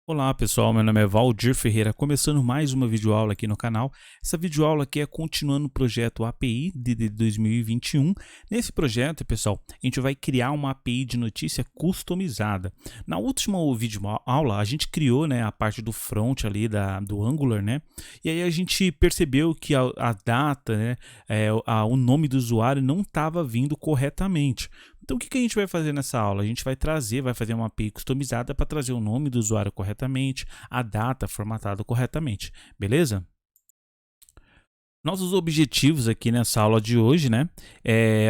Olá pessoal, meu nome é Valdir Ferreira, começando mais uma videoaula aqui no canal. Essa videoaula aqui é continuando o projeto API de 2021. Nesse projeto, pessoal, a gente vai criar uma API de notícia customizada. Na última videoaula, a gente criou, a parte do front ali do Angular, E aí a gente percebeu que a data, o nome do usuário não estava vindo corretamente. Então, o que a gente vai fazer nessa aula? A gente vai fazer uma API customizada para trazer o nome do usuário corretamente, a data formatada corretamente, beleza? Nossos objetivos aqui nessa aula de hoje,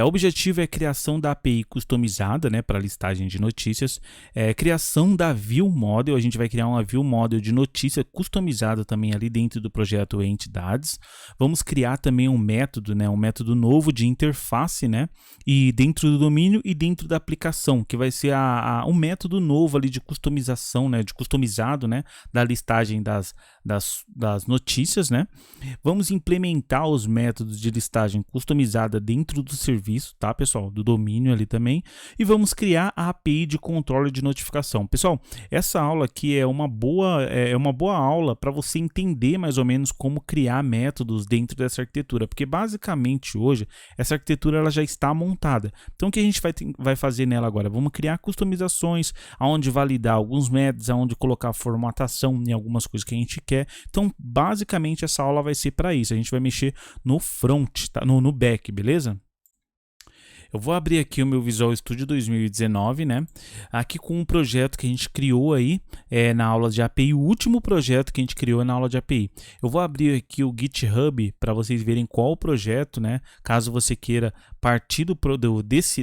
o objetivo é a criação da API customizada, para listagem de notícias, criação da View Model, a gente vai criar uma View Model de notícia customizada também ali dentro do projeto Entidades. Vamos criar também um método novo de interface, e dentro do domínio e dentro da aplicação, que vai ser um método novo ali de customização, de customizado, da listagem das notícias, Vamos implementar os métodos de listagem customizada dentro do serviço, tá, pessoal? Do domínio ali também. E vamos criar a API de controle de notificação. Pessoal, essa aula aqui é uma boa aula para você entender mais ou menos como criar métodos dentro dessa arquitetura, porque basicamente hoje essa arquitetura ela já está montada. Então o que a gente vai fazer nela agora? Vamos criar customizações, aonde validar alguns métodos, aonde colocar formatação em algumas coisas que a gente quer. Então basicamente essa aula vai ser para isso. A gente vai mexer no front, tá? no back, beleza? Eu vou abrir aqui o meu Visual Studio 2019, Aqui com um projeto que a gente criou aí na aula de API, o último projeto que a gente criou na aula de API. Eu vou abrir aqui o GitHub para vocês verem qual o projeto, Caso você queira partir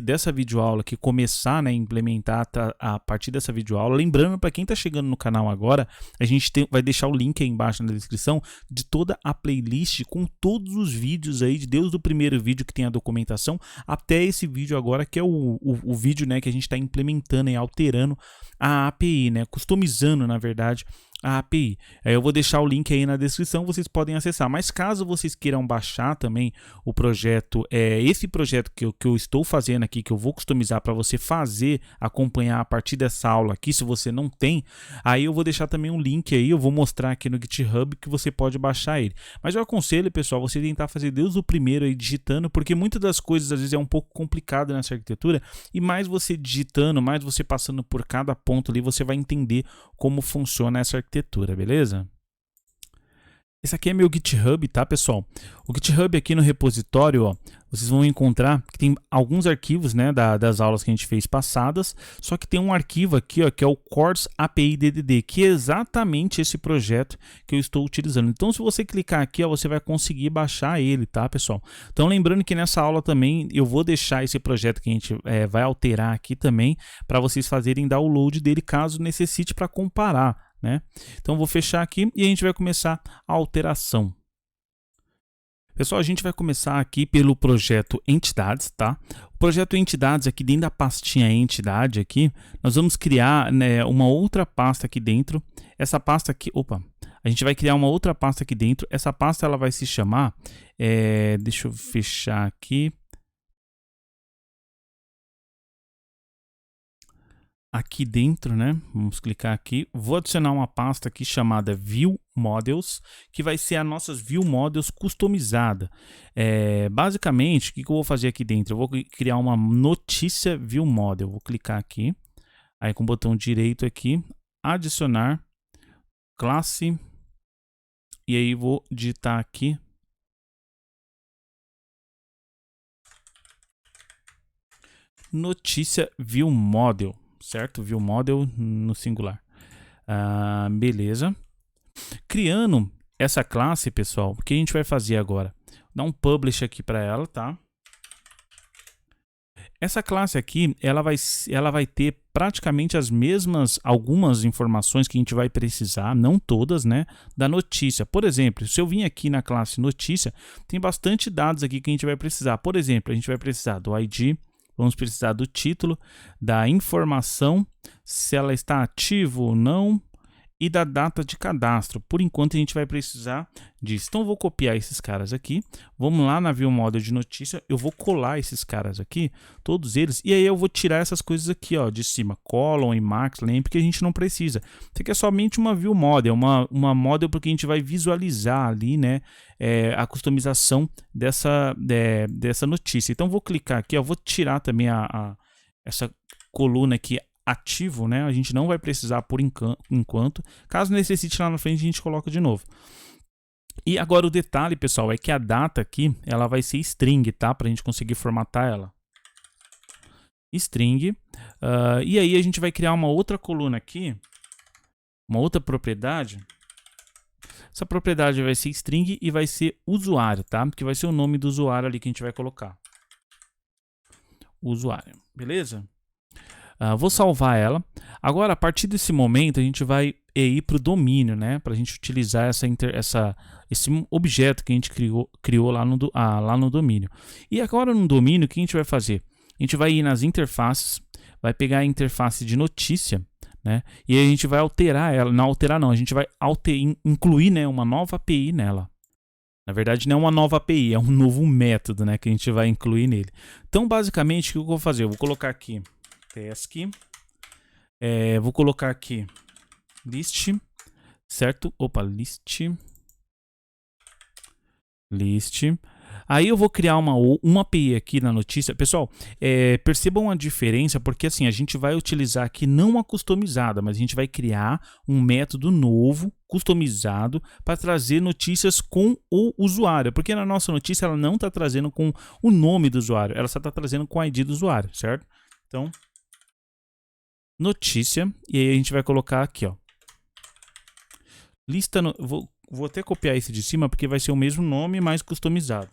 dessa videoaula aqui, começar, a implementar a partir dessa videoaula. Lembrando, para quem está chegando no canal agora, a gente vai deixar o link aí embaixo na descrição de toda a playlist com todos os vídeos aí, desde o primeiro vídeo que tem a documentação até esse vídeo agora, que é o vídeo que a gente está implementando e alterando a API, customizando, na verdade, a API. Eu vou deixar o link aí na descrição, vocês podem acessar. Mas caso vocês queiram baixar também o projeto, esse projeto que eu estou fazendo aqui, que eu vou customizar para você acompanhar a partir dessa aula aqui, se você não tem, aí eu vou deixar também um link aí, eu vou mostrar aqui no GitHub que você pode baixar ele. Mas eu aconselho, pessoal, você tentar fazer desde o primeiro aí digitando, porque muitas das coisas às vezes é um pouco complicado nessa arquitetura, e mais você digitando, mais você passando por cada ponto ali, você vai entender como funciona essa arquitetura, beleza? Esse aqui é meu GitHub, tá, pessoal? O GitHub aqui no repositório, ó, vocês vão encontrar que tem alguns arquivos, das aulas que a gente fez passadas, só que tem um arquivo aqui, ó, que é o Course API DDD, que é exatamente esse projeto que eu estou utilizando. Então, se você clicar aqui, ó, você vai conseguir baixar ele, tá, pessoal? Então, lembrando que nessa aula também eu vou deixar esse projeto que a gente vai alterar aqui também, para vocês fazerem download dele, caso necessite para comparar. Então vou fechar aqui e a gente vai começar a alteração. Pessoal, a gente vai começar aqui pelo projeto Entidades, tá? O projeto Entidades, aqui dentro da pastinha Entidade aqui, nós vamos criar uma outra pasta aqui dentro. Essa pasta aqui, a gente vai criar uma outra pasta aqui dentro. Essa pasta ela vai se chamar, deixa eu fechar aqui. Aqui dentro, vamos clicar aqui, vou adicionar uma pasta aqui chamada View Models, que vai ser a nossas View Models customizada. Basicamente, o que eu vou fazer aqui dentro? Eu vou criar uma notícia View Model, vou clicar aqui, aí com o botão direito aqui, adicionar, classe, e aí vou digitar aqui, notícia View Model. Certo? View Model no singular. Beleza. Criando essa classe, pessoal, o que a gente vai fazer agora? Dar um publish aqui para ela, tá? Essa classe aqui, ela vai ter praticamente algumas informações que a gente vai precisar, não todas, da notícia. Por exemplo, se eu vim aqui na classe notícia, tem bastante dados aqui que a gente vai precisar. Por exemplo, a gente vai precisar do ID, vamos precisar do título, da informação, se ela está ativa ou não, e da data de cadastro. Por enquanto a gente vai precisar disso. Então eu vou copiar esses caras aqui. Vamos lá na View Model de notícia. Eu vou colar esses caras aqui, todos eles. E aí eu vou tirar essas coisas aqui, ó, de cima. Column e Max, Lamp, que a gente não precisa. Isso aqui é somente uma View Model. Uma model porque a gente vai visualizar ali, né, a customização dessa notícia. Então vou clicar aqui, ó, vou tirar também essa coluna aqui ativo, né? A gente não vai precisar por enquanto. Caso necessite lá na frente, a gente coloca de novo. E agora o detalhe, pessoal, é que a data aqui, ela vai ser string, tá? Para a gente conseguir formatar ela. String. E aí a gente vai criar uma outra coluna aqui, uma outra propriedade. Essa propriedade vai ser string e vai ser usuário, tá? Que vai ser o nome do usuário ali que a gente vai colocar. Usuário, beleza? Vou salvar ela. Agora, a partir desse momento, a gente vai ir para o domínio, né? Para a gente utilizar esse objeto que a gente criou lá no domínio. E agora no domínio, o que a gente vai fazer? A gente vai ir nas interfaces, vai pegar a interface de notícia, né? E aí a gente vai alterar ela. Não alterar não, a gente vai incluir, né, uma nova API nela. Na verdade, não é uma nova API, é um novo método, né, que a gente vai incluir nele. Então, basicamente, o que eu vou fazer? Eu vou colocar aqui task, vou colocar aqui list, certo? Opa, list. Aí eu vou criar uma API aqui na notícia. Pessoal, percebam a diferença, porque assim, a gente vai utilizar aqui não a customizada, mas a gente vai criar um método novo, customizado, para trazer notícias com o usuário. Porque na nossa notícia ela não está trazendo com o nome do usuário, ela só está trazendo com o ID do usuário, certo? Então, notícia, e aí a gente vai colocar aqui, ó, lista, vou até copiar esse de cima, porque vai ser o mesmo nome, mas customizado.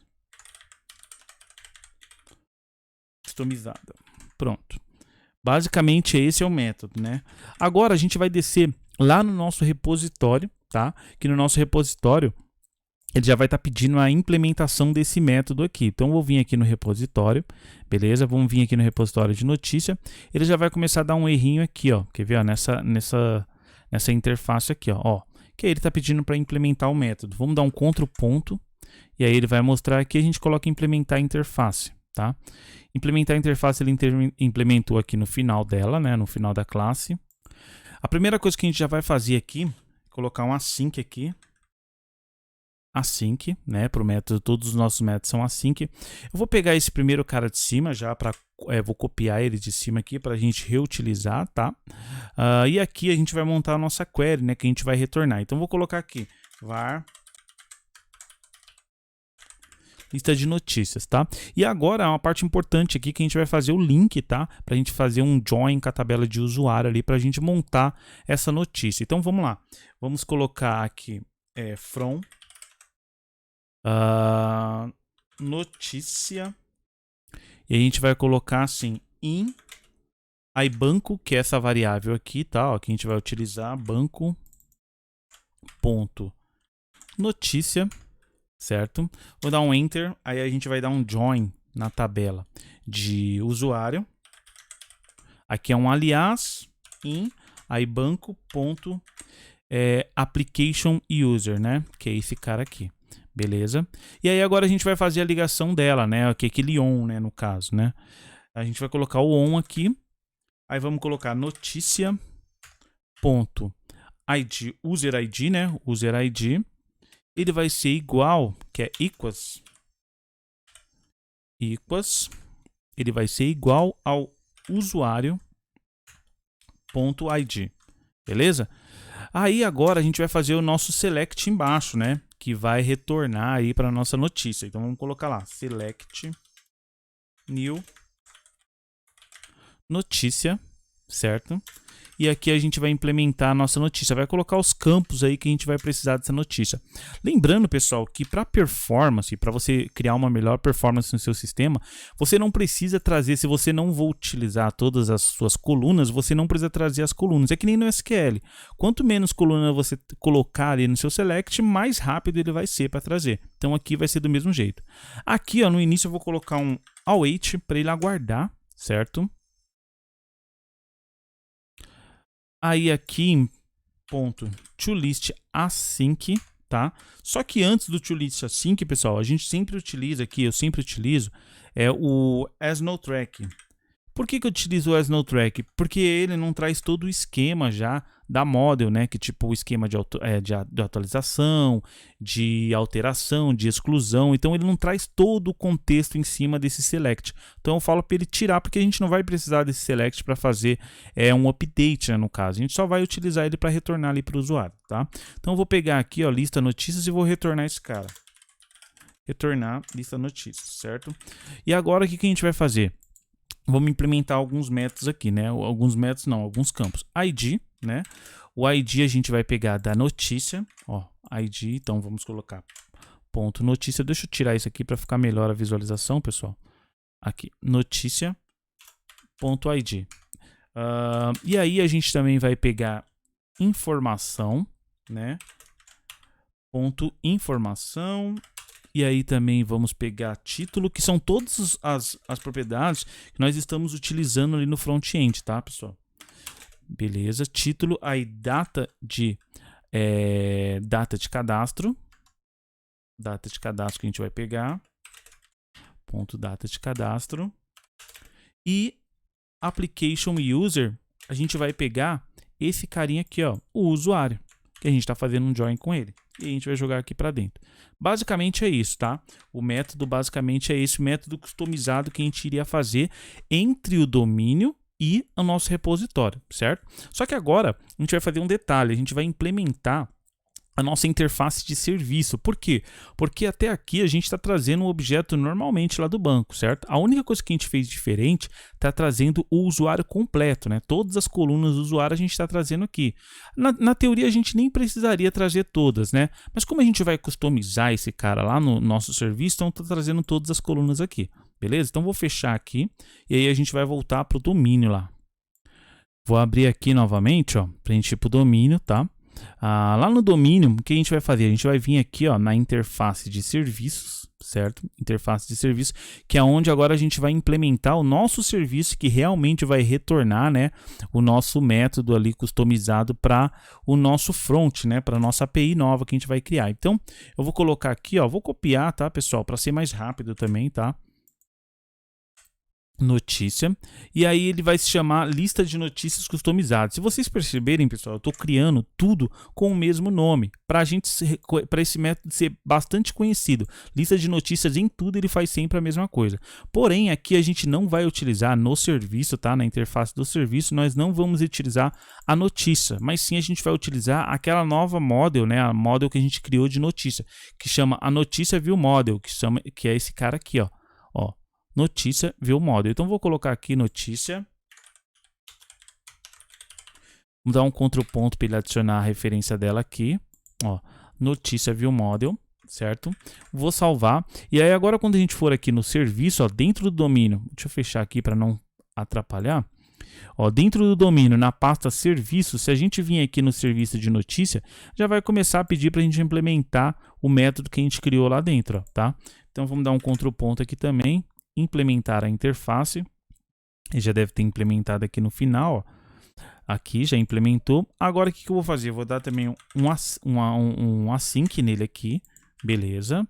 Customizada, pronto. Basicamente esse é o método, né? Agora a gente vai descer lá no nosso repositório, tá? Que no nosso repositório ele já vai estar pedindo a implementação desse método aqui. Então, eu vou vir aqui no repositório, beleza? Vamos vir aqui no repositório de notícia. Ele já vai começar a dar um errinho aqui, ó. Quer ver? Ó, nessa interface aqui, ó. Que aí ele está pedindo para implementar o método. Vamos dar um Ctrl ponto. E aí ele vai mostrar aqui, a gente coloca implementar interface, tá? Implementar interface ele implementou aqui no final dela, né? No final da classe. A primeira coisa que a gente já vai fazer aqui, é colocar um async aqui. Async, né, para o método, todos os nossos métodos são async. Eu vou pegar esse primeiro cara de cima já para, vou copiar ele de cima aqui para a gente reutilizar, tá? E aqui a gente vai montar a nossa query, né, que a gente vai retornar. Então vou colocar aqui var lista de notícias, tá? E agora uma parte importante aqui que a gente vai fazer o link, tá? Para a gente fazer um join com a tabela de usuário ali para a gente montar essa notícia. Então vamos lá, vamos colocar aqui from notícia, e a gente vai colocar assim in aí banco, que é essa variável aqui, tá? Ó, que a gente vai utilizar banco ponto notícia, certo? Vou dar um enter, aí a gente vai dar um join na tabela de usuário. Aqui é um aliás in aí banco ponto application user, né? Que é esse cara aqui. Beleza? E aí agora a gente vai fazer a ligação dela, né? Aqui, aquele on, né? No caso, né? A gente vai colocar o on aqui. Aí vamos colocar notícia ponto ID, user ID, né? User ID. Ele vai ser igual, que é equals. Ele vai ser igual ao usuário ponto ID. Beleza? Aí agora a gente vai fazer o nosso select embaixo, né? Que vai retornar aí para nossa notícia. Então vamos colocar lá, select new notícia, certo? E aqui a gente vai implementar a nossa notícia, vai colocar os campos aí que a gente vai precisar dessa notícia. Lembrando, pessoal, que para performance, para você criar uma melhor performance no seu sistema, você não precisa trazer, se você não for utilizar todas as suas colunas, você não precisa trazer as colunas. É que nem no SQL. Quanto menos coluna você colocar ali no seu select, mais rápido ele vai ser para trazer. Então aqui vai ser do mesmo jeito. Aqui, ó, no início eu vou colocar um await para ele aguardar, certo? Aí aqui ponto toList async, tá? Só que antes do toList async, pessoal, a gente sempre utiliza aqui, eu sempre utilizo, o asNoTrack. Por que eu utilizo o asNoTrack? Porque ele não traz todo o esquema já da model, né? Que tipo o esquema de atualização, de alteração, de exclusão. Então ele não traz todo o contexto em cima desse select. Então eu falo para ele tirar, porque a gente não vai precisar desse select para fazer um update, né, no caso. A gente só vai utilizar ele para retornar ali para o usuário, tá? Então eu vou pegar aqui, ó, lista notícias e vou retornar esse cara. Retornar lista notícias, certo? E agora o que a gente vai fazer? Vamos implementar alguns métodos aqui, né? Alguns métodos não, alguns campos. ID, né? O ID a gente vai pegar da notícia, ó, ID, então vamos colocar ponto notícia. Deixa eu tirar isso aqui para ficar melhor a visualização, pessoal. Aqui, notícia ponto ID. E aí a gente também vai pegar informação, né? Ponto informação. E aí também vamos pegar título, que são todas as propriedades que nós estamos utilizando ali no front-end, tá, pessoal? Beleza, título, aí data de cadastro. Data de cadastro que a gente vai pegar. Ponto data de cadastro. E application user, a gente vai pegar esse carinha aqui, ó, o usuário, que a gente está fazendo um join com ele. E a gente vai jogar aqui para dentro. Basicamente é isso, tá? O método basicamente é esse método customizado que a gente iria fazer entre o domínio e o nosso repositório, certo? Só que agora a gente vai fazer um detalhe, a gente vai implementar a nossa interface de serviço. Por quê? Porque até aqui a gente está trazendo um objeto normalmente lá do banco, certo? A única coisa que a gente fez diferente está trazendo o usuário completo, né? Todas as colunas do usuário a gente está trazendo aqui. Na teoria a gente nem precisaria trazer todas, né? Mas como a gente vai customizar esse cara lá no nosso serviço, então está trazendo todas as colunas aqui, beleza? Então vou fechar aqui e aí a gente vai voltar para o domínio lá. Vou abrir aqui novamente, ó, para a gente ir para o domínio, tá? Lá no domínio, o que a gente vai fazer? A gente vai vir aqui, ó, na interface de serviços, certo? Interface de serviços, que é onde agora a gente vai implementar o nosso serviço que realmente vai retornar, né, o nosso método ali customizado para o nosso front, né, para a nossa API nova que a gente vai criar. Então, eu vou colocar aqui, ó, vou copiar, tá, pessoal, para ser mais rápido também, tá? Notícia, e aí ele vai se chamar lista de notícias customizadas. Se vocês perceberem, pessoal, eu estou criando tudo com o mesmo nome, para esse método ser bastante conhecido. Lista de notícias em tudo ele faz sempre a mesma coisa. Porém, aqui a gente não vai utilizar no serviço, tá? Na interface do serviço, nós não vamos utilizar a notícia, mas sim a gente vai utilizar aquela nova model, né? A model que a gente criou de notícia, que chama a notícia view model, que é esse cara aqui, ó. Notícia view model. Então vou colocar aqui notícia. Vamos dar um Ctrl ponto para ele adicionar a referência dela aqui. Ó, notícia view model, certo? Vou salvar. E aí agora quando a gente for aqui no serviço, ó, dentro do domínio, deixa eu fechar aqui para não atrapalhar. Ó, dentro do domínio, na pasta serviço, se a gente vir aqui no serviço de notícia, já vai começar a pedir para a gente implementar o método que a gente criou lá dentro, ó, tá? Então vamos dar um Ctrl ponto aqui também. Implementar a interface, ele já deve ter implementado aqui no final, ó. Aqui já implementou. Agora o que eu vou fazer? Eu vou dar também um async nele aqui, beleza?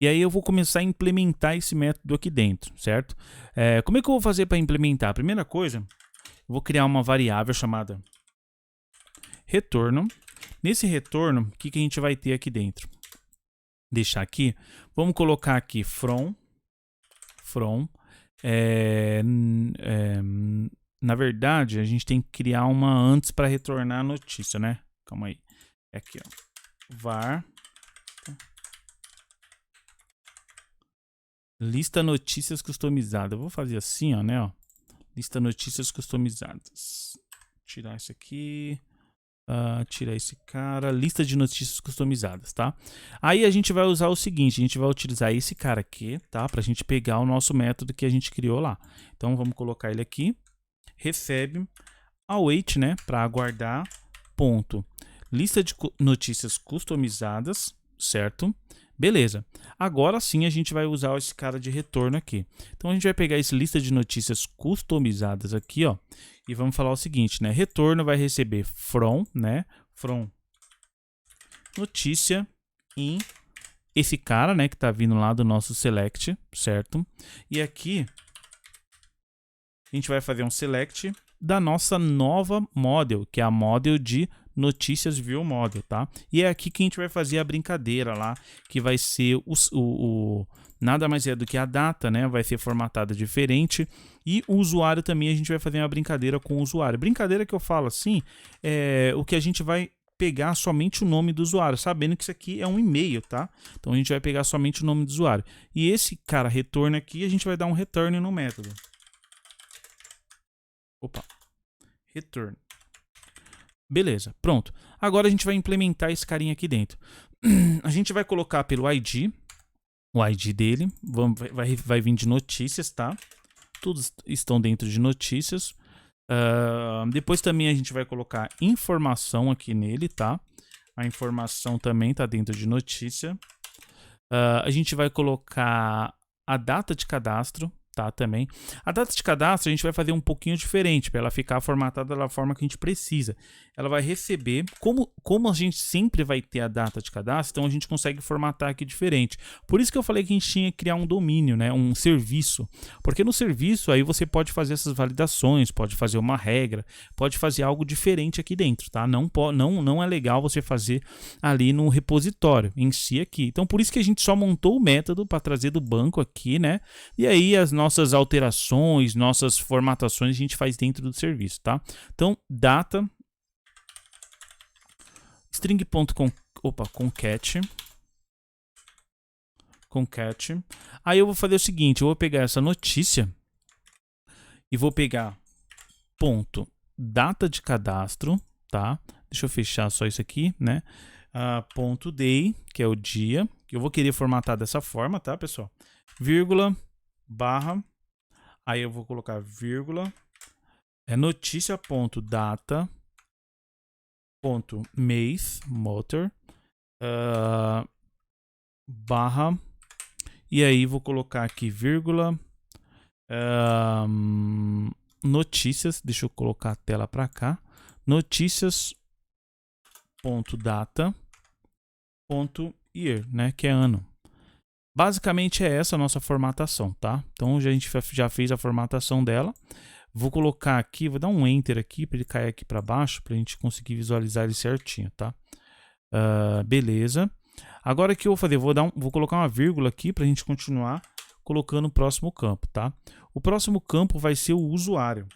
E aí eu vou começar a implementar esse método aqui dentro, certo? Como é que eu vou fazer para implementar? Primeira coisa, eu vou criar uma variável chamada retorno. Nesse retorno, o que a gente vai ter aqui dentro? Deixar aqui, vamos colocar aqui from. Na verdade, a gente tem que criar uma antes para retornar a notícia, né? Calma aí. Aqui, ó. Var. Lista notícias customizadas. Eu vou fazer assim, ó, né? Ó. Lista notícias customizadas. Tirar isso aqui. Tirar esse cara, lista de notícias customizadas, tá? Aí a gente vai usar o seguinte, a gente vai utilizar esse cara aqui, tá? Pra gente pegar o nosso método que a gente criou lá. Então vamos colocar ele aqui, recebe await, né? Para aguardar, ponto, lista de notícias customizadas, certo? Beleza. Agora sim a gente vai usar esse cara de retorno aqui. Então a gente vai pegar essa lista de notícias customizadas aqui, ó. e vamos falar o seguinte, né? Retorno vai receber from, né? From notícia em esse cara, né, que tá vindo lá do nosso select, certo? E aqui a gente vai fazer um select da nossa nova model, que é a model de notícias view model, tá? E é aqui que a gente vai fazer a brincadeira lá, que vai ser nada mais é do que a data, né? Vai ser formatada diferente. E o usuário também, a gente vai fazer uma brincadeira com o usuário. Brincadeira que eu falo assim, é o que a gente vai pegar somente o nome do usuário, sabendo que isso aqui é um e-mail, tá? Então a gente vai pegar somente o nome do usuário. E esse cara retorno aqui, a gente vai dar um return no método. Opa, return. Beleza, pronto. Agora a gente vai implementar esse carinha aqui dentro. A gente vai colocar pelo ID, o ID dele, vai vir de notícias, tá? Todos estão dentro de notícias. Depois também a gente vai colocar informação aqui nele, tá? A informação também tá dentro de notícia. A gente vai colocar a data de cadastro, tá? Também. A data de cadastro a gente vai fazer um pouquinho diferente, para ela ficar formatada da forma que a gente precisa. Ela vai receber, como a gente sempre vai ter a data de cadastro, então a gente consegue formatar aqui diferente. Por isso que eu falei que a gente tinha que criar um domínio, né? Um serviço. Porque no serviço aí você pode fazer essas validações, pode fazer uma regra, pode fazer algo diferente aqui dentro, tá? Não é legal você fazer ali no repositório em si aqui. Então por isso que a gente só montou o método para trazer do banco aqui, né? E aí as nossas alterações, nossas formatações a gente faz dentro do serviço, tá? Então data string.concat. Aí eu vou fazer o seguinte, eu vou pegar essa notícia e vou pegar ponto data de cadastro, tá? Deixa eu fechar só isso aqui, né? Ponto day, que é o dia, que eu vou querer formatar dessa forma, tá, pessoal? Vírgula, barra, aí eu vou colocar vírgula, notícia.data, ponto mês, motor, barra, e aí vou colocar aqui vírgula, notícias, deixa eu colocar a tela para cá, notícias, ponto data, ponto year, né, que é ano. Basicamente é essa a nossa formatação, tá? Então a gente já fez a formatação dela. Vou colocar aqui, vou dar um enter aqui para ele cair aqui para baixo, para a gente conseguir visualizar ele certinho, tá? Beleza. Agora o que eu vou fazer? Vou colocar uma vírgula aqui para a gente continuar colocando o próximo campo, tá? O próximo campo vai ser o usuário.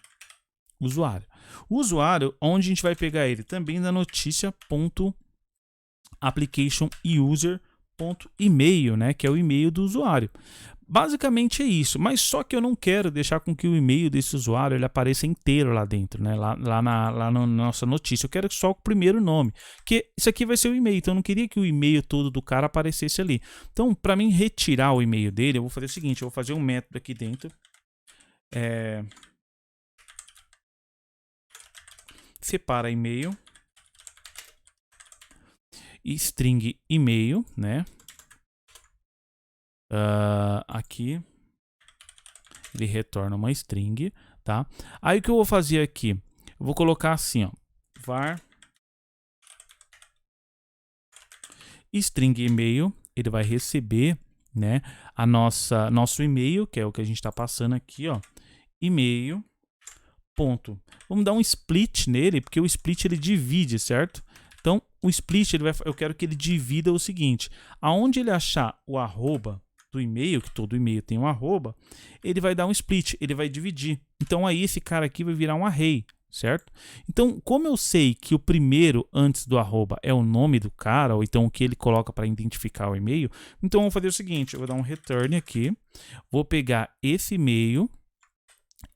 O usuário, onde a gente vai pegar ele? Também da notícia.applicationuser.email, né? Que é o e-mail do usuário. Basicamente é isso, mas só que eu não quero deixar com que o e-mail desse usuário ele apareça inteiro lá dentro, né? Lá na nossa notícia. Eu quero só o primeiro nome, que isso aqui vai ser o e-mail, então eu não queria que o e-mail todo do cara aparecesse ali. Então, para mim retirar o e-mail dele, eu vou fazer o seguinte, eu vou fazer um método aqui dentro. Separa e-mail e string e-mail, né? Aqui ele retorna uma string, tá? Aí o que eu vou fazer aqui? Eu vou colocar assim, ó, var string e-mail, ele vai receber, né, nosso e-mail, que é o que a gente está passando aqui, ó, e-mail, ponto. Vamos dar um split nele, porque o split ele divide, certo? Então, o split, eu quero que ele divida o seguinte, aonde ele achar o arroba do e-mail, que todo e-mail tem um arroba, ele vai dar um split, ele vai dividir. Então, aí esse cara aqui vai virar um array, certo? Então, como eu sei que o primeiro antes do arroba é o nome do cara, ou então o que ele coloca para identificar o e-mail, então eu vou fazer o seguinte, eu vou dar um return aqui, vou pegar esse e-mail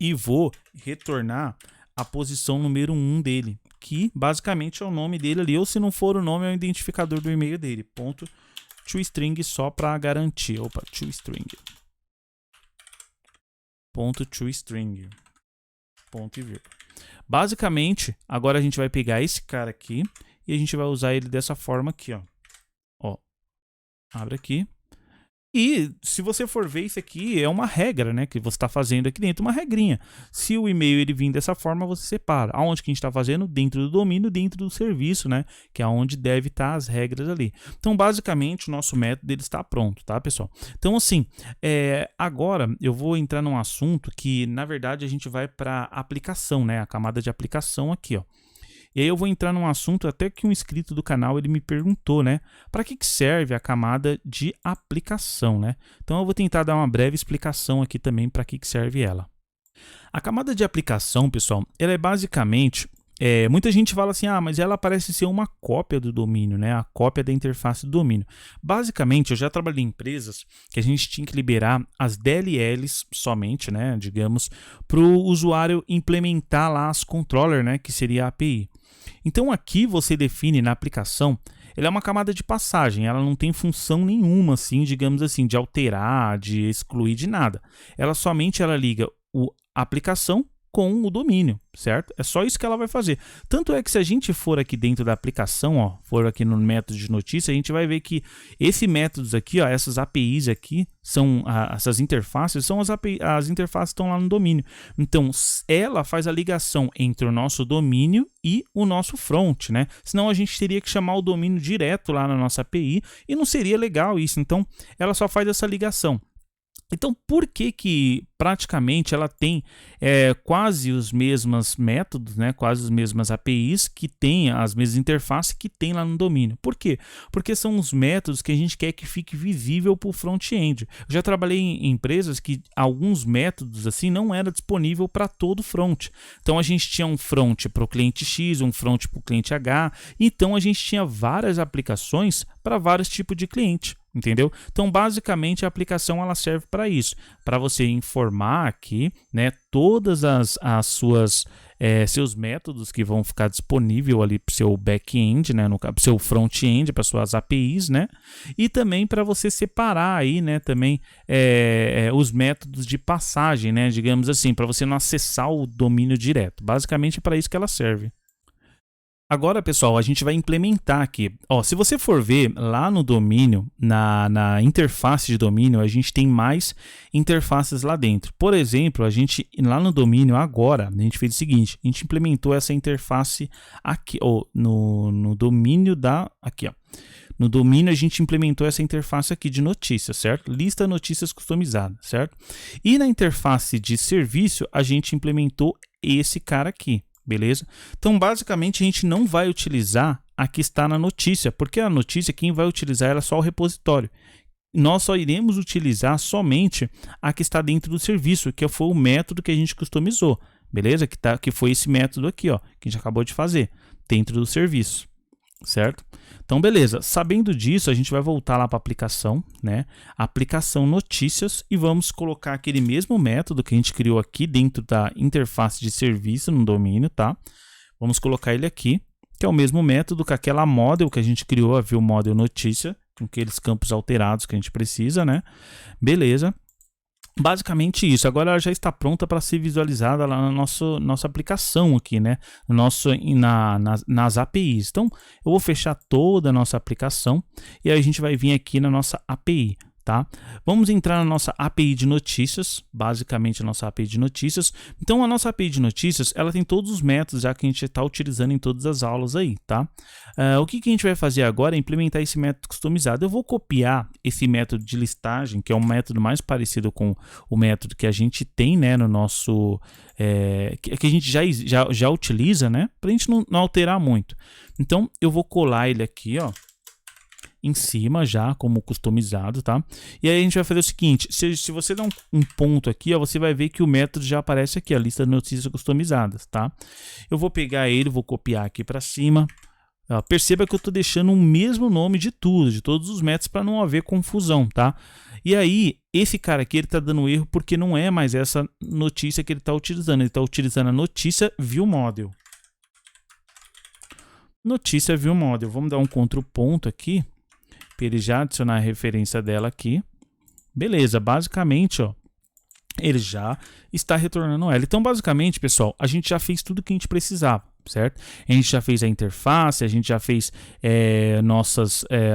e vou retornar a posição número 1 dele, que basicamente é o nome dele ali, ou se não for o nome, é o identificador do e-mail dele, ponto toString só para garantir. Opa, toString. Ponto toString. Ponto e vírgula. Basicamente, agora a gente vai pegar esse cara aqui e a gente vai usar ele dessa forma aqui, ó. Ó. Abre aqui. E se você for ver, isso aqui é uma regra, né, que você está fazendo aqui dentro, uma regrinha. Se o e-mail ele vir dessa forma, você separa. Aonde que a gente está fazendo? Dentro do domínio, dentro do serviço, né, que é onde deve estar as regras ali. Então, basicamente, o nosso método ele está pronto, tá, pessoal? Então, assim, agora eu vou entrar num assunto que, na verdade, a gente vai para aplicação, né, a camada de aplicação aqui, ó. E aí eu vou entrar num assunto até que um inscrito do canal ele me perguntou, né? Para que serve a camada de aplicação, né? Então eu vou tentar dar uma breve explicação aqui também para que serve ela. A camada de aplicação, pessoal, ela é basicamente... muita gente fala assim, mas ela parece ser uma cópia do domínio, né? A cópia da interface do domínio. Basicamente, eu já trabalhei em empresas que a gente tinha que liberar as DLLs somente, né? Digamos, para o usuário implementar lá as controller, né? Que seria a API. Então aqui você define na aplicação, ela é uma camada de passagem, ela não tem função nenhuma, assim, digamos assim, de alterar, de excluir, de nada. Ela somente liga a aplicação com o domínio, certo? É só isso que ela vai fazer. Tanto é que se a gente for aqui dentro da aplicação, ó, for aqui no método de notícia, a gente vai ver que esses métodos aqui, ó, essas APIs aqui, essas interfaces, são as interfaces que estão lá no domínio. Então, ela faz a ligação entre o nosso domínio e o nosso front, né? Senão a gente teria que chamar o domínio direto lá na nossa API e não seria legal isso. Então, ela só faz essa ligação. Então, por que praticamente ela tem quase os mesmos métodos, né, quase as mesmas APIs que tem, as mesmas interfaces que tem lá no domínio? Por quê? Porque são os métodos que a gente quer que fique visível para o front-end. Eu já trabalhei em empresas que alguns métodos assim não era disponível para todo o front. Então, a gente tinha um front para o cliente X, um front para o cliente H, então a gente tinha várias aplicações para vários tipos de cliente. Entendeu? Então, basicamente, a aplicação ela serve para isso, para você informar aqui, né, todas as suas seus métodos que vão ficar disponível ali para o seu back-end, né, no seu front-end, para suas APIs, né, e também para você separar aí, né, também os métodos de passagem, né, digamos assim, para você não acessar o domínio direto. Basicamente, é para isso que ela serve. Agora, pessoal, a gente vai implementar aqui. Ó, se você for ver lá no domínio, na interface de domínio, a gente tem mais interfaces lá dentro. Por exemplo, a gente lá no domínio agora, a gente fez o seguinte, a gente implementou essa interface aqui, no domínio aqui, ó. No domínio, a gente implementou essa interface aqui de notícias, certo? Lista notícias customizadas, certo? E na interface de serviço, a gente implementou esse cara aqui. Beleza? Então, basicamente, a gente não vai utilizar a que está na notícia, porque a notícia, quem vai utilizar ela é só o repositório. Nós só iremos utilizar somente a que está dentro do serviço, que foi o método que a gente customizou, beleza? Que foi esse método aqui, ó, que a gente acabou de fazer, dentro do serviço, certo? Então, beleza. Sabendo disso, a gente vai voltar lá para a aplicação, né? Aplicação notícias e vamos colocar aquele mesmo método que a gente criou aqui dentro da interface de serviço no domínio, tá? Vamos colocar ele aqui, que é o mesmo método que aquela model que a gente criou, a view model notícia, com aqueles campos alterados que a gente precisa, né? Beleza. Basicamente isso. Agora ela já está pronta para ser visualizada lá na nossa aplicação aqui, né? Nas APIs. Então, eu vou fechar toda a nossa aplicação e aí a gente vai vir aqui na nossa API, tá? Vamos entrar na nossa API de notícias, basicamente a nossa API de notícias. Então, a nossa API de notícias, ela tem todos os métodos já que a gente está utilizando em todas as aulas aí, tá? O que a gente vai fazer agora é implementar esse método customizado. Eu vou copiar esse método de listagem, que é um método mais parecido com o método que a gente tem, né, no nosso... que a gente já utiliza, né, para a gente não alterar muito. Então, eu vou colar ele aqui, ó, em cima já como customizado, tá? E aí a gente vai fazer o seguinte, se você der um ponto aqui, ó, você vai ver que o método já aparece aqui, a lista de notícias customizadas, tá? Eu vou pegar ele, vou copiar aqui para cima. Ó, perceba que eu estou deixando o mesmo nome de tudo, de todos os métodos, para não haver confusão, tá? E aí, esse cara aqui, ele está dando erro porque não é mais essa notícia que ele está utilizando. Ele está utilizando a notícia viewModel. Notícia viewModel. Vamos dar um Ctrl ponto aqui, para ele já adicionar a referência dela aqui. Beleza, basicamente, ó, ele já está retornando ela. Então, basicamente, pessoal, a gente já fez tudo que a gente precisava, certo? A gente já fez a interface, a gente já fez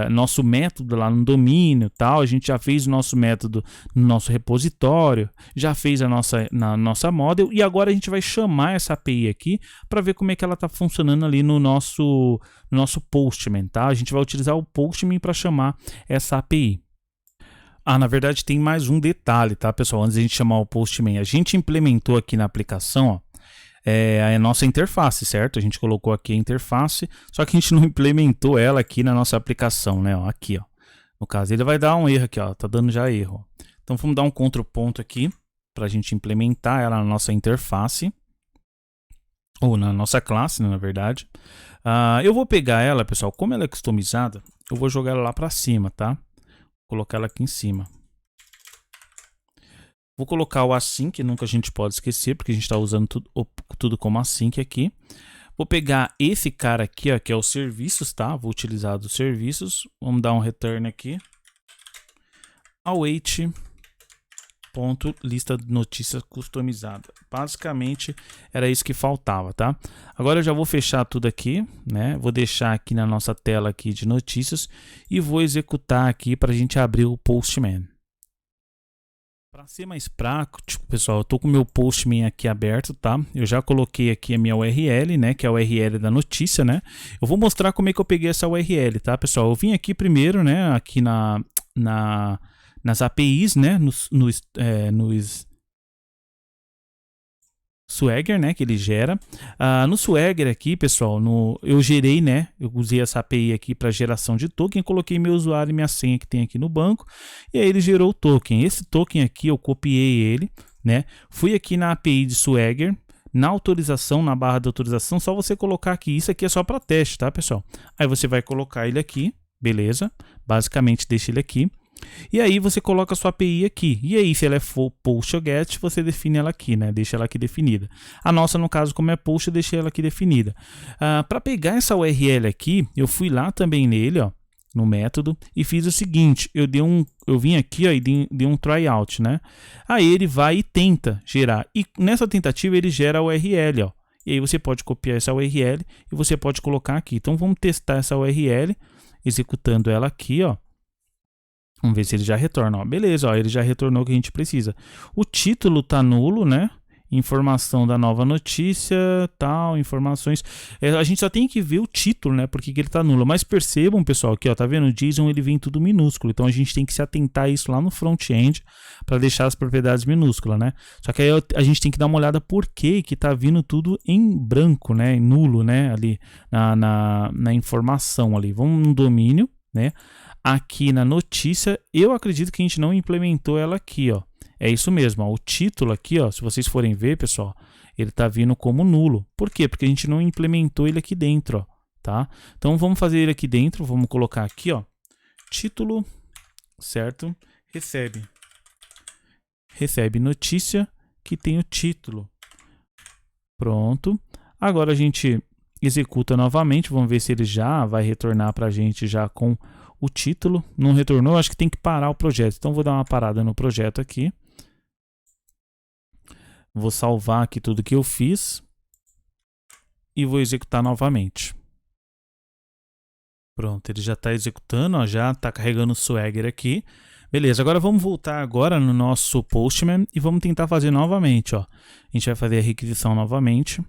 nosso método lá no domínio, tal. A gente já fez o nosso método no nosso repositório, já fez na nossa model, e agora a gente vai chamar essa API aqui para ver como é que ela está funcionando ali no nosso Postman, tá? A gente vai utilizar o Postman para chamar essa API. Na verdade tem mais um detalhe, tá, pessoal? Antes de a gente chamar o Postman, a gente implementou aqui na aplicação, ó, a nossa interface, certo? A gente colocou aqui a interface, só que a gente não implementou ela aqui na nossa aplicação, né? Ó, aqui, ó. No caso, ele vai dar um erro aqui, ó. Tá dando já erro. Então vamos dar um contraponto aqui para a gente implementar ela na nossa interface, ou na nossa classe, né, na verdade. Eu vou pegar ela, pessoal, como ela é customizada, eu vou jogar ela lá para cima, tá? Vou colocar ela aqui em cima. Vou colocar o async, que nunca a gente pode esquecer, porque a gente está usando tudo como async aqui. Vou pegar esse cara aqui, ó, que é os serviços, tá? Vou utilizar dos serviços. Vamos dar um return aqui. Await lista de notícias customizada. Basicamente era isso que faltava, tá? Agora eu já vou fechar tudo aqui, né? Vou deixar aqui na nossa tela aqui de notícias e vou executar aqui para a gente abrir o Postman. Para ser mais prático, pessoal, eu tô com o meu Postman aqui aberto, tá? Eu já coloquei aqui a minha URL, né? Que é a URL da notícia, né? Eu vou mostrar como é que eu peguei essa URL, tá, pessoal? Eu vim aqui primeiro, né? Aqui nas APIs, né? Nos Swagger, né, que ele gera. No Swagger aqui, pessoal, eu gerei, né, eu usei essa API aqui para geração de token, coloquei meu usuário e minha senha que tem aqui no banco, e aí ele gerou o token. Esse token aqui eu copiei ele, né, fui aqui na API de Swagger, na autorização, na barra de autorização, só você colocar aqui, isso aqui é só para teste, tá, pessoal? Aí você vai colocar ele aqui, beleza? Basicamente deixa ele aqui. E aí você coloca a sua API aqui. E aí, se ela é for post ou get, você define ela aqui, né? Deixa ela aqui definida. A nossa, no caso, como é post, eu deixei ela aqui definida. Para pegar essa URL aqui, eu fui lá também nele, ó, no método, e fiz o seguinte: eu vim aqui, ó, e dei um tryout, né? Aí ele vai e tenta gerar. E nessa tentativa ele gera a URL, ó. E aí você pode copiar essa URL e você pode colocar aqui. Então vamos testar essa URL, executando ela aqui, ó. Vamos ver se ele já retorna. Ó, beleza, ó, ele já retornou o que a gente precisa. O título tá nulo, né? Informação da nova notícia, tal, informações. A gente só tem que ver o título, né? Porque ele tá nulo. Mas percebam, pessoal, que ó, tá vendo? O JSON ele vem tudo minúsculo. Então a gente tem que se atentar a isso lá no front-end para deixar as propriedades minúsculas, né? Só que aí a gente tem que dar uma olhada por que tá vindo tudo em branco, né? Em nulo, né? Ali na informação ali. Vamos no domínio, né? Aqui na notícia, eu acredito que a gente não implementou ela aqui, ó. É isso mesmo, ó. O título aqui, ó, se vocês forem ver, pessoal, ele tá vindo como nulo. Por quê? Porque a gente não implementou ele aqui dentro, ó, tá? Então vamos fazer ele aqui dentro, vamos colocar aqui, ó, título, certo? Recebe notícia que tem o título. Pronto. Agora a gente executa novamente, vamos ver se ele já vai retornar pra gente já com o título. Não retornou, acho que tem que parar o projeto. Então vou dar uma parada no projeto aqui. Vou salvar aqui tudo que eu fiz e vou executar novamente. Pronto, ele já está executando, ó, já está carregando o Swagger aqui. Beleza, agora vamos voltar agora no nosso Postman e vamos tentar fazer novamente, ó. A gente vai fazer a requisição novamente.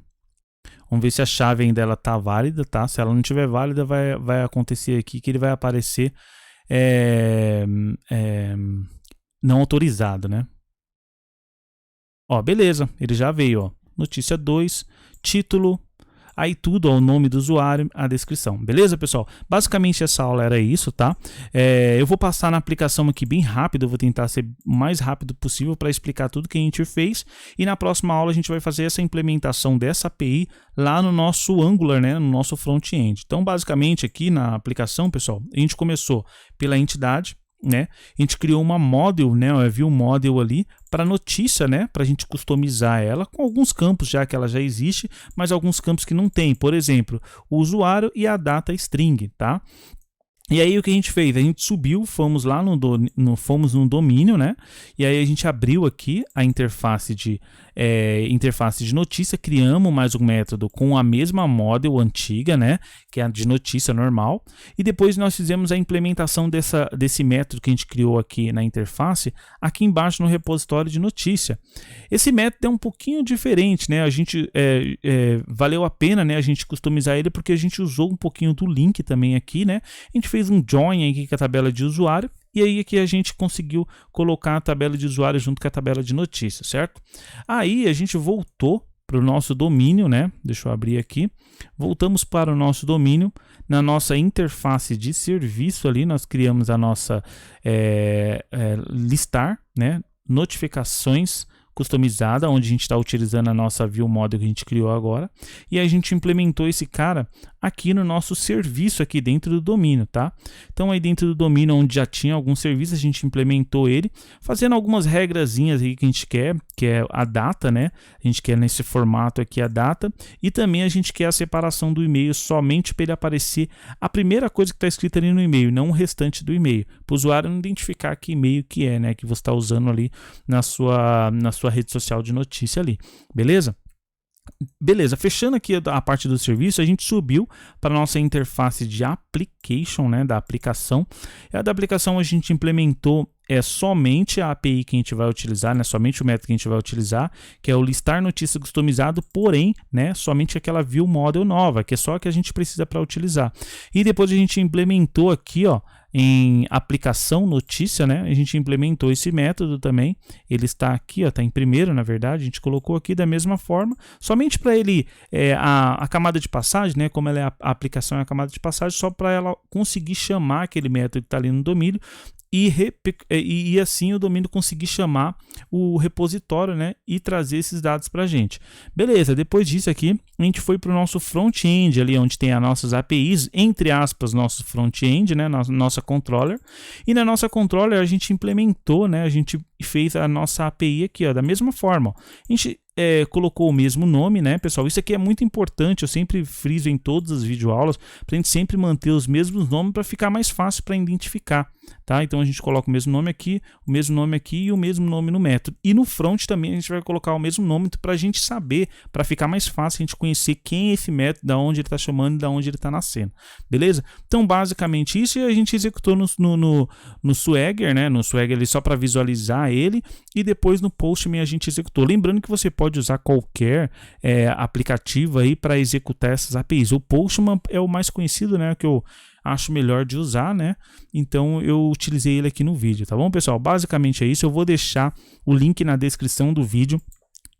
Vamos ver se a chave ainda ela tá válida, tá? Se ela não estiver válida, vai acontecer aqui que ele vai aparecer não autorizado, né? Ó, beleza, ele já veio, ó. Notícia 2, título, aí tudo, ó, o nome do usuário, a descrição. Beleza, pessoal? Basicamente essa aula era isso, tá? Eu vou passar na aplicação aqui bem rápido, eu vou tentar ser o mais rápido possível para explicar tudo que a gente fez. E na próxima aula a gente vai fazer essa implementação dessa API lá no nosso Angular, né? No nosso front-end. Então, basicamente aqui na aplicação, pessoal, a gente começou pela entidade, né? A gente criou uma model, né? Uma view model ali para notícia, né? Para a gente customizar ela com alguns campos já que ela já existe, mas alguns campos que não tem. Por exemplo, o usuário e a data string, tá? E aí o que a gente fez? A gente subiu, fomos lá fomos no domínio, né? E aí a gente abriu aqui a interface de notícia, criamos mais um método com a mesma model antiga, né? Que é a de notícia normal. E depois nós fizemos a implementação desse método que a gente criou aqui na interface, aqui embaixo no repositório de notícia. Esse método é um pouquinho diferente, né? A gente valeu a pena, né? A gente customizar ele porque a gente usou um pouquinho do link também aqui, né? A gente fez um join aqui com a tabela de usuário e aí aqui a gente conseguiu colocar a tabela de usuário junto com a tabela de notícias, certo? Aí a gente voltou para o nosso domínio, né? Deixa eu abrir aqui. Voltamos para o nosso domínio. Na nossa interface de serviço ali, nós criamos a nossa listar, né? Notificações customizada, onde a gente está utilizando a nossa view model que a gente criou agora, e a gente implementou esse cara aqui no nosso serviço aqui dentro do domínio, tá? Então aí dentro do domínio onde já tinha algum serviço, a gente implementou ele, fazendo algumas regrazinhas aí que a gente quer, que é a data, né? A gente quer nesse formato aqui a data, e também a gente quer a separação do e-mail somente para ele aparecer a primeira coisa que está escrita ali no e-mail, não o restante do e-mail, para o usuário não identificar que e-mail que é, né? Que você está usando ali na sua rede social de notícia ali, beleza? Beleza, fechando aqui a parte do serviço, a gente subiu para a nossa interface de application, né, da aplicação. E a da aplicação a gente implementou somente a API que a gente vai utilizar, né, somente o método que a gente vai utilizar, que é o listar notícia customizado, porém, né, somente aquela view model nova, que é só a que a gente precisa para utilizar. E depois a gente implementou aqui, ó, em aplicação notícia, né? A gente implementou esse método também. Ele está aqui, ó, está em primeiro, na verdade. A gente colocou aqui da mesma forma, somente para ele a camada de passagem, né? Como ela é a aplicação é a camada de passagem, só para ela conseguir chamar aquele método que está ali no domínio. E assim o domínio conseguir chamar o repositório, né, e trazer esses dados para a gente. Beleza, depois disso aqui, a gente foi para o nosso front-end, ali onde tem as nossas APIs, entre aspas, nosso front-end, né, nossa controller. E na nossa controller a gente implementou, né, a gente fez a nossa API aqui, ó, da mesma forma. Ó. A gente colocou o mesmo nome, né, pessoal? Isso aqui é muito importante, eu sempre friso em todas as videoaulas, para a gente sempre manter os mesmos nomes para ficar mais fácil para identificar, tá? Então a gente coloca o mesmo nome aqui e o mesmo nome no método. E no front também a gente vai colocar o mesmo nome para a gente saber, para ficar mais fácil a gente conhecer quem é esse método, da onde ele está chamando e da onde ele está nascendo, beleza? Então basicamente isso, e a gente executou no Swagger, né? No Swagger ali só para visualizar ele, e depois no Postman a gente executou. Lembrando que você pode usar qualquer aplicativo aí para executar essas APIs. O Postman é o mais conhecido, né? Que eu acho melhor de usar, né? Então eu utilizei ele aqui no vídeo, tá bom, pessoal? Basicamente é isso. Eu vou deixar o link na descrição do vídeo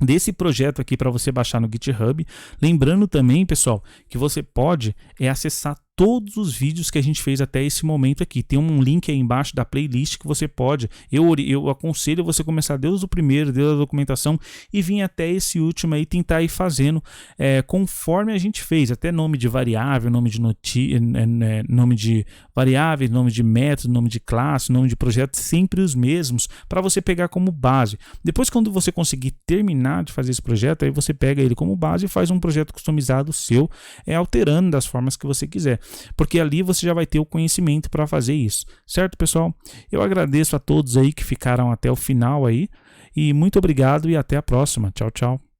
desse projeto aqui para você baixar no GitHub. Lembrando também, pessoal, que você pode acessar todos os vídeos que a gente fez até esse momento aqui. Tem um link aí embaixo da playlist que você pode, eu aconselho você começar desde o primeiro, desde a documentação e vir até esse último aí, tentar ir fazendo conforme a gente fez, até nome de variável, nome de variáveis, nome de método, nome de classe, nome de projeto, sempre os mesmos, para você pegar como base. Depois, quando você conseguir terminar de fazer esse projeto, aí você pega ele como base e faz um projeto customizado seu, alterando das formas que você quiser. Porque ali você já vai ter o conhecimento para fazer isso, certo, pessoal? Eu agradeço a todos aí que ficaram até o final aí, e muito obrigado e até a próxima. Tchau, tchau.